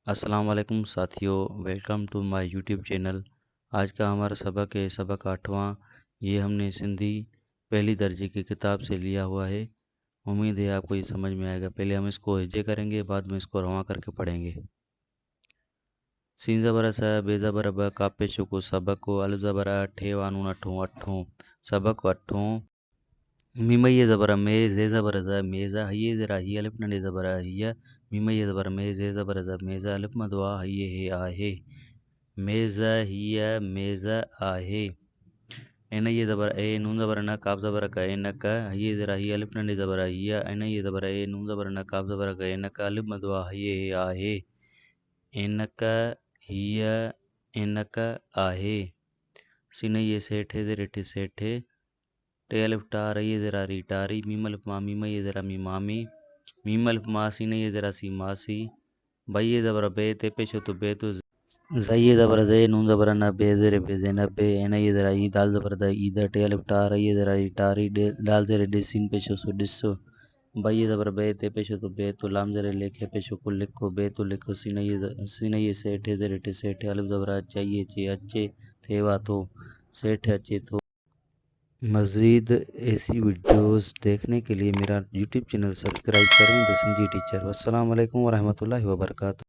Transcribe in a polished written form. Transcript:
السلام علیکم ساتھیوں، welcome to my YouTube channel. آج کا ہمارا سبق ہے سبق 8واں۔ یہ ہم نے سندھی پہلی درجے کی کتاب سے لیا ہوا ہے۔ امید ہے آپ کو یہ سمجھ میں آئے گا۔ پہلے ہم اس کو ہجے کریں گے، بعد میں اس کو رواں کر کے پڑھیں گے۔ سین زبر س، بے زبر ب، کاپے شکو سبق کو، الف زبر ٹھے وانون اٹھوں اٹھوں سبق اٹھوں۔ میمئی زبر میں، زے زبر ز، میزا ہیے زرا ہی، الف ننڈے زبر ہیہ، میمئی زبر میں، زے زبر ز، میزا الف مدوا ہیے ہے آہے، میزا ہیہ میزا آہے۔ اینئی زبر اے، نون زبر ن، کاف زبر ک، اینک ہیے زرا ہی، الف ننڈے زبر ہیہ، اینئی زبر اے، نون زبر ن، کاف زبر ک، اینک الف مدوا ہیے ہے آہے، اینک ہیہ اینک آہے۔ سینئی سیٹھے زرٹھے سیٹھے، ٹے الف ٹا، رئی زرا ری ٹاری، میم الف ما، میمئی زرا می مامی، میم الف ما، سینئی زرا سی ماسی، بئی زبر بے، تے پیشو تو بے تو، زئی زبر زے، نون زبر ن، بے زر بے زینب بے، اینئی زرا ای، دال زبر د، عید، ٹے الف ٹا، رئی زرا ری ٹاری، دال زر ڈے، سین پیشو سو ڈسو، بئی زبر بے، تے پیشو تو بے تو، لام زر لکھے پیشو کو لکھو، بے تو لکھو، سینئی سیٹھے زرٹھے سیٹھے، الف زبر چائیے چے اچے، تھے وا تو، سیٹھے اچے تو۔ مزید ایسی ویڈیوز دیکھنے کے لیے میرا یوٹیوب چینل سبسکرائب کریں، دا سنجی ٹیچر۔ والسلام علیکم ورحمۃ اللہ وبرکاتہ۔